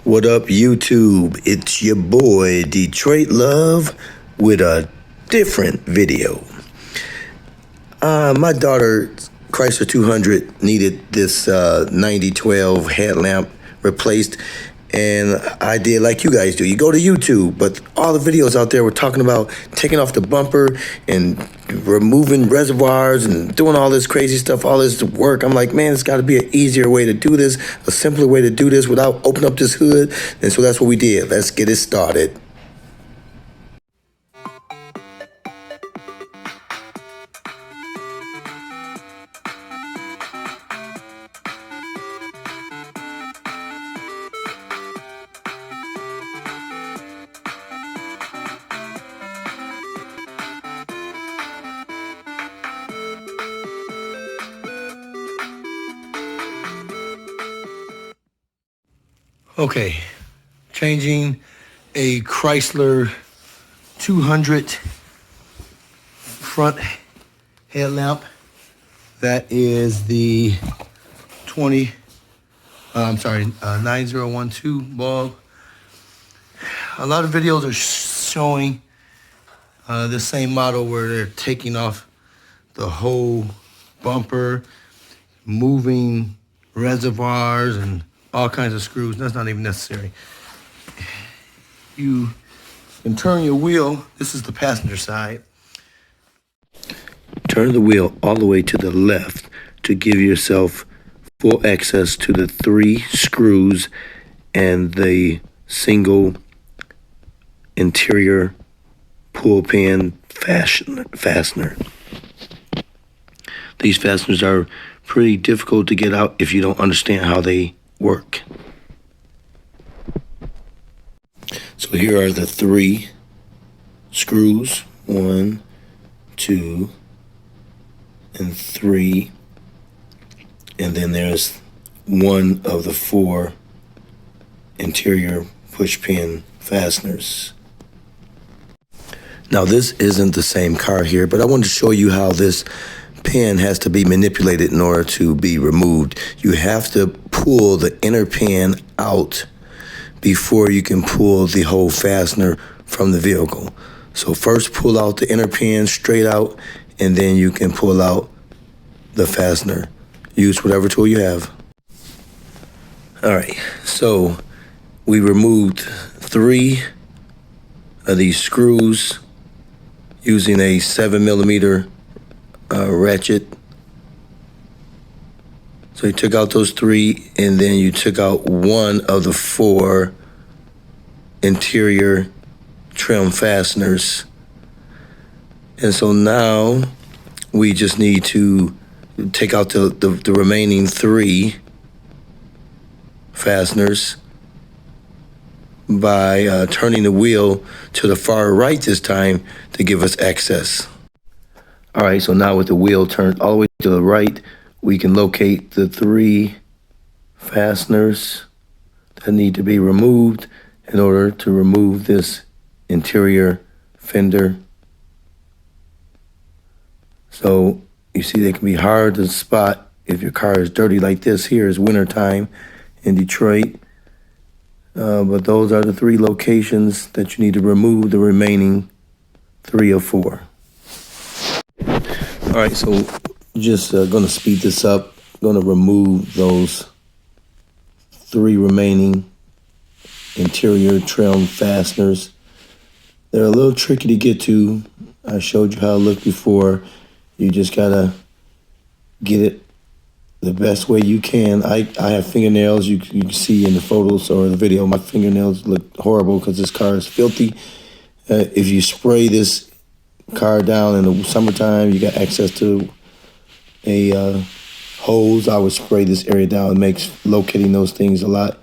What up, YouTube? It's your boy, Detroit Love, with a different video. My daughter, Chrysler 200, needed this 9012 headlamp replaced, and I did like you guys do. You go to YouTube, but all the videos out there were talking about taking off the bumper and removing reservoirs and doing all this crazy stuff, all this work. I'm like, man, it's got to be an easier way to do this, a simpler way to do this without opening up this hood. And so that's what we did. Let's get it started. Okay, changing a Chrysler 200 front headlamp. That is the 9012 bulb. A lot of videos are showing the same model where they're taking off the whole bumper, moving reservoirs and all kinds of screws. That's not even necessary. You can turn your wheel. This is the passenger side. Turn the wheel all the way to the left to give yourself full access to the 3 screws and the single interior pull pin fastener. These fasteners are pretty difficult to get out if you don't understand how they work. So here are the 3 screws, 1, 2, and 3, and then there's one of the 4 interior push pin fasteners. Now this isn't the same car here, but I wanted to show you how this pin has to be manipulated in order to be removed. You have to pull the inner pin out before you can pull the whole fastener from the vehicle. So first pull out the inner pin straight out, and then you can pull out the fastener. Use whatever tool you have. All right, so we removed 3 of these screws using a 7mm ratchet. So you took out those 3, and then you took out 1 of the 4 interior trim fasteners. And so now we just need to take out the remaining 3 fasteners by turning the wheel to the far right this time to give us access. All right, so now with the wheel turned all the way to the right, we can locate the 3 fasteners that need to be removed in order to remove this interior fender. So you see they can be hard to spot if your car is dirty like this. Here is winter time in Detroit. But those are the 3 locations that you need to remove the remaining 3 of 4. All right, so just going to speed this up. Going to remove those 3 remaining interior trim fasteners. They're a little tricky to get to. I showed you how it looked before. You just got to get it the best way you can. I have fingernails. You can see in the photos or the video, my fingernails look horrible because this car is filthy. If you spray this car down in the summertime, you got access to a hose. I would spray this area down. It makes locating those things a lot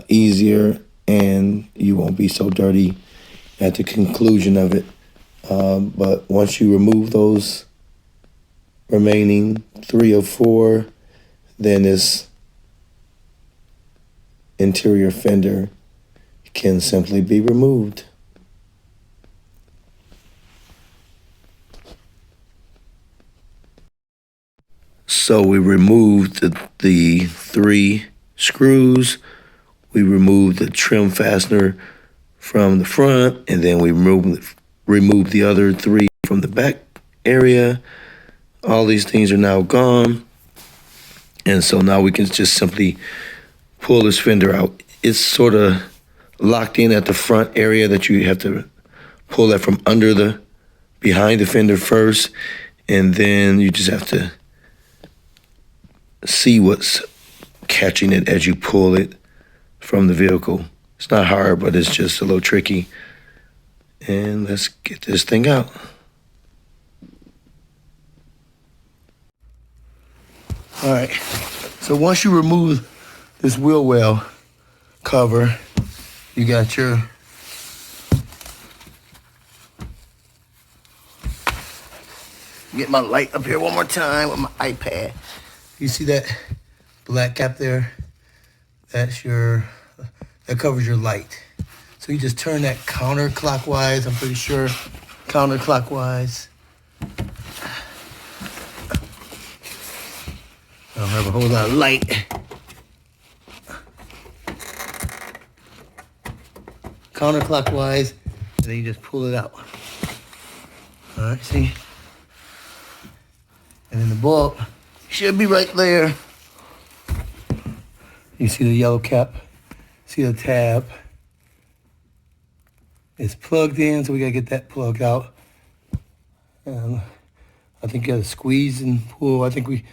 easier, and you won't be so dirty at the conclusion of it. But once you remove those remaining 3 of 4, then this interior fender can simply be removed. So we removed the 3 screws. we remove the trim fastener from the front, and then we remove the other 3 from the back area. All these things are now gone. And so now we can just simply pull this fender out. It's sort of locked in at the front area that you have to pull that from behind the fender first, and then you just have to see what's catching it as you pull it from the vehicle. It's not hard, but it's just a little tricky. And let's get this thing out. All right, so once you remove this wheel well cover, you got your get my light up here one more time with my iPad. You see that black cap there? That covers your light. So you just turn that counterclockwise, I'm pretty sure. Counterclockwise. I don't have a whole lot of light. Counterclockwise, and then you just pull it out. All right, see? And then the bulb should be right there. You see the yellow cap, see the tab. It's plugged in, so we gotta get that plugged out. I think you gotta squeeze and pull. I think we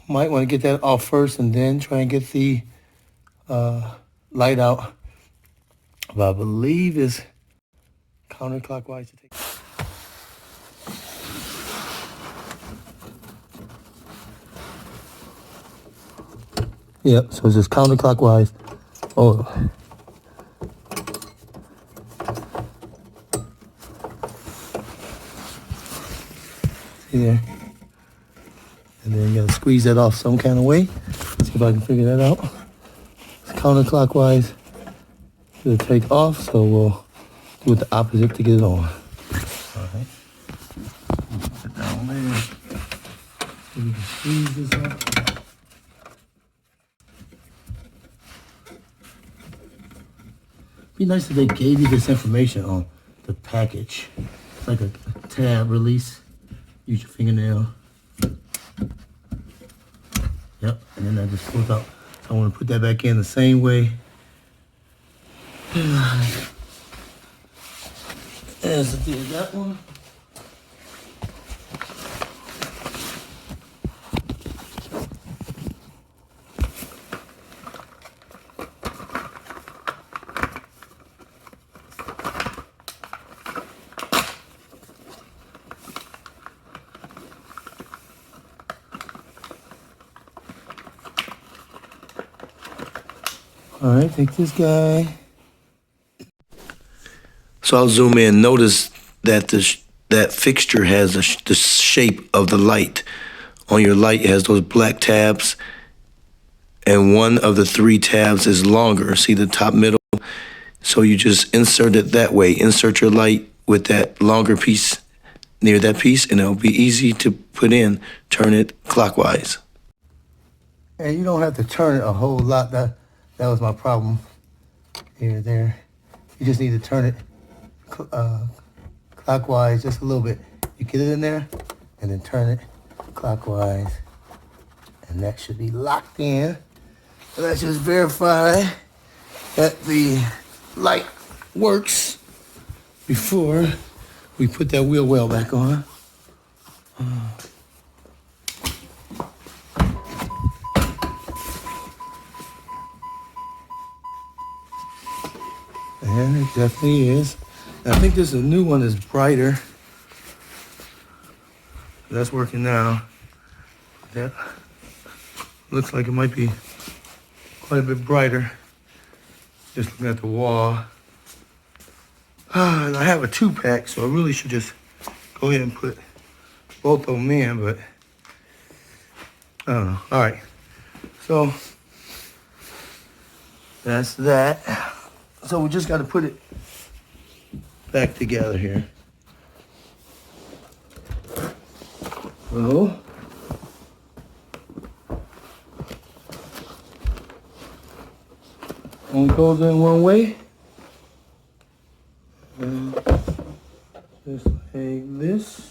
might want to get that off first and then try and get the light out. But I believe it's counterclockwise to take. Yep, so it's just counterclockwise. Oh. See there? And then you gotta squeeze that off some kind of way. See if I can figure that out. It's counterclockwise to take off, so we'll do it the opposite to get it on. All right. Put it down there. So we can squeeze this up. Be nice if they gave you this information on the package. It's like a tab release. Use your fingernail. Yep, and then that just pulls out. So I want to put that back in the same way as I did that one. All right, take this guy. So I'll zoom in. Notice that that fixture has the shape of the light. On your light, it has those black tabs, and one of the 3 tabs is longer. See the top middle? So you just insert it that way. Insert your light with that longer piece near that piece, and it'll be easy to put in. Turn it clockwise. And you don't have to turn it a whole lot. That was my problem here, there. You just need to turn it clockwise just a little bit. You get it in there and then turn it clockwise. And that should be locked in. So let's just verify that the light works before we put that wheel well back on. And it definitely is. I think this is a new one that's brighter. That's working now. That looks like it might be quite a bit brighter. Just looking at the wall. And I have a 2-pack, so I really should just go ahead and put both of them in, but I don't know. All right. So that's that. So we just got to put it back together here. So Only goes in one way. And just like this.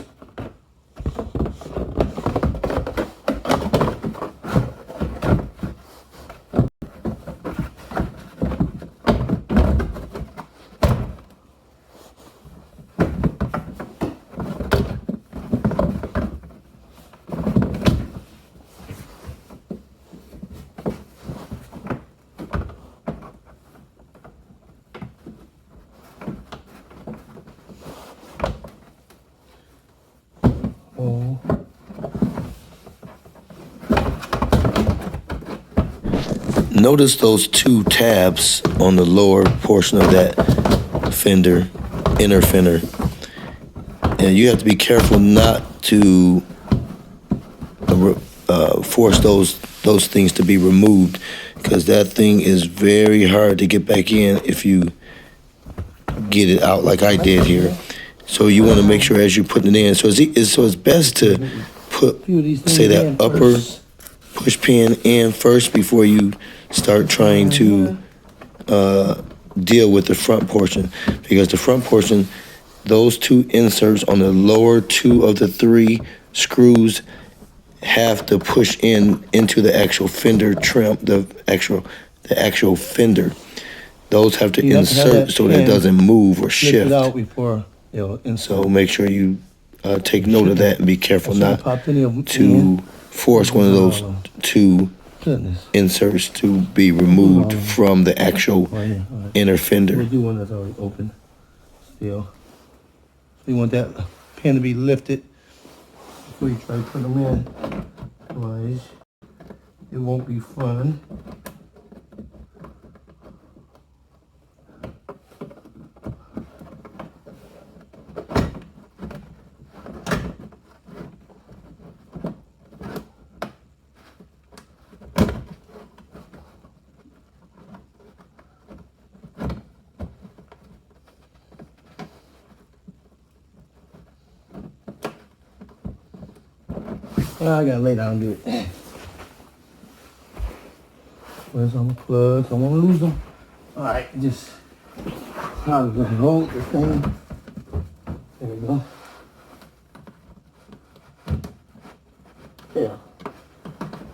Oh. Notice those two tabs on the lower portion of that fender, inner fender. And you have to be careful not to force those things to be removed, because that thing is very hard to get back in if you get it out like I did here. So you want to make sure as you're putting it in. So it's best to put, say, that upper push pin in first before you start trying to deal with the front portion, because the front portion, those two inserts on the lower two of the three screws have to push into the actual fender trim, the actual fender. Those have to insert so that it doesn't move or shift. It out before so make sure you take note of that and be careful not to force one of those two inserts to be removed from the actual inner fender. We'll do one that's already open still. We want that pin to be lifted before you try to put them in. Otherwise, it won't be fun. I gotta lay down and do it. Where's all my plugs? I don't want to lose them. Alright, just how to hold this thing. There we go. Yeah.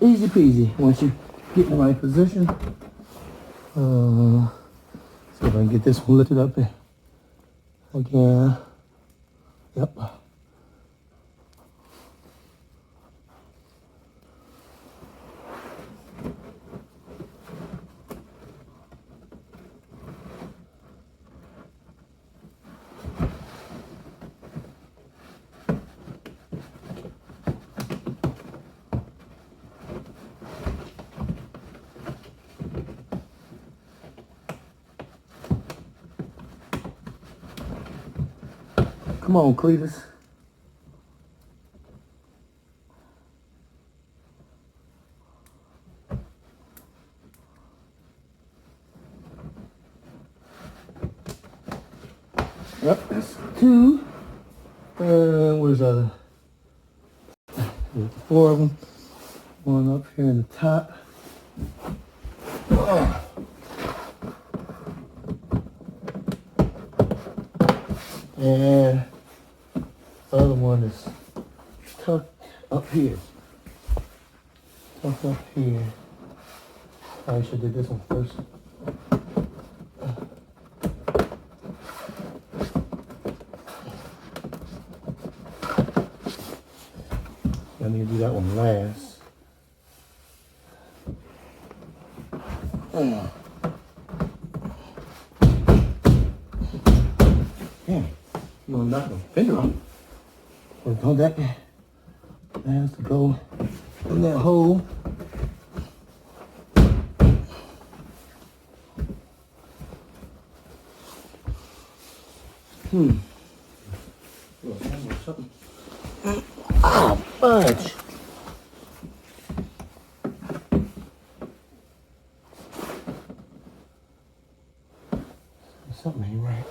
Easy peasy once you get in the right position. See if I can get this one lifted up there. Again. Yep. Come on, Cletus. Yep, that's two. Where's the other? There's four of them. One up here in the top. Oh. And the other one is tucked up here. Tucked up here. I should do this one first. I need to do that one last. Yeah, you want to knock the fender off. But don't that has to go in that hole. Something. Oh, fudge. Something ain't right.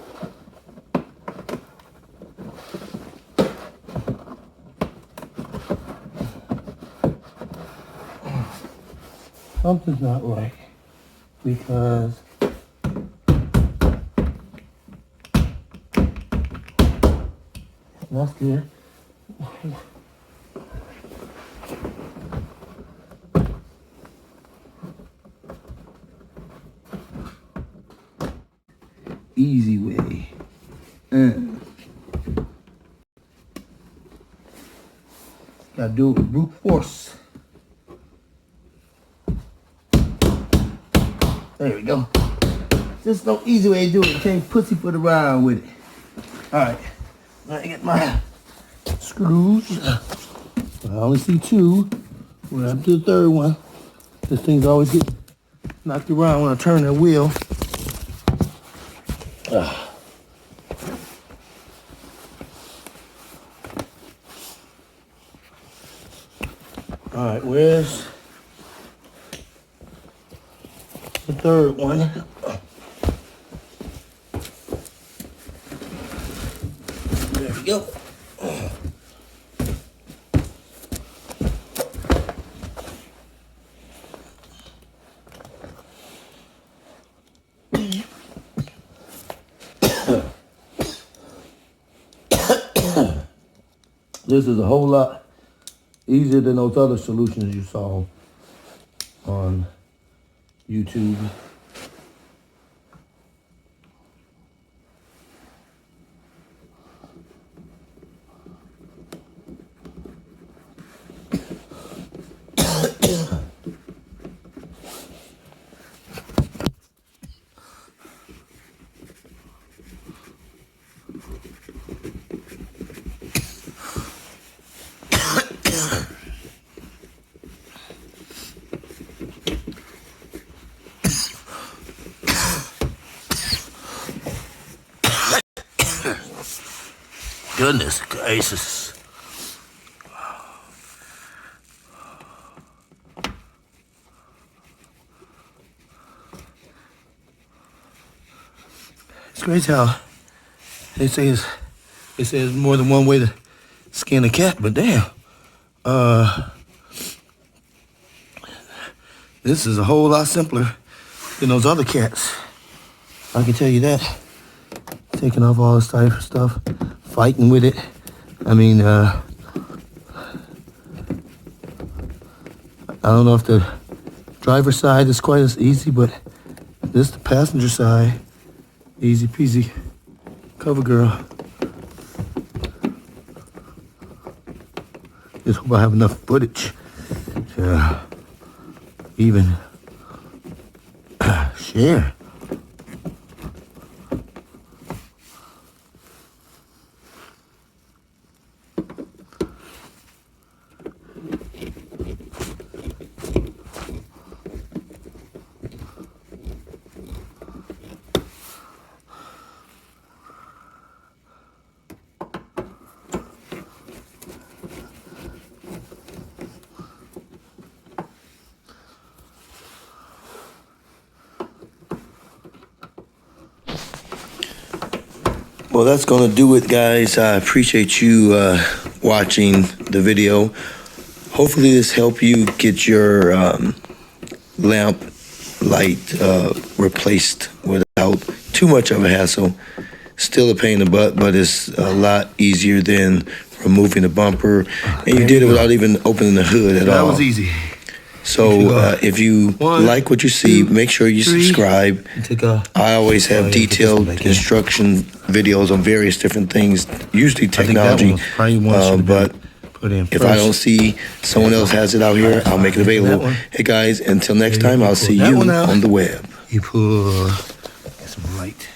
Something's not right because That's good. Easy way. Gotta do it with brute force. There we go. There's no easy way to do it. You can't pussyfoot around with it. Alright. Let me get my screws. I only see two. We're up to the third one. This thing's always get knocked around when I turn the wheel. Alright, where's the third one? There we go. This is a whole lot easier than those other solutions you saw on YouTube. Goodness gracious. It's crazy how they say there's more than one way to skin a cat, but damn. This is a whole lot simpler than those other cats. I can tell you that. Taking off all this type of stuff, fighting with it. I mean, I don't know if the driver's side is quite as easy, but this the passenger side. Easy peasy. Cover girl. Just hope I have enough footage to even share. Well, that's going to do it, guys. I appreciate you watching the video. Hopefully this helped you get your lamp light replaced without too much of a hassle. Still a pain in the butt, but it's a lot easier than removing the bumper. And you did it without even opening the hood at all. That was easy. So if you like what you see, make sure you subscribe. I always have detailed instruction videos on various different things, usually technology. But if I don't see someone else has it out here, I'll make it available. Hey guys, until next time, I'll see you on the web. You put some light.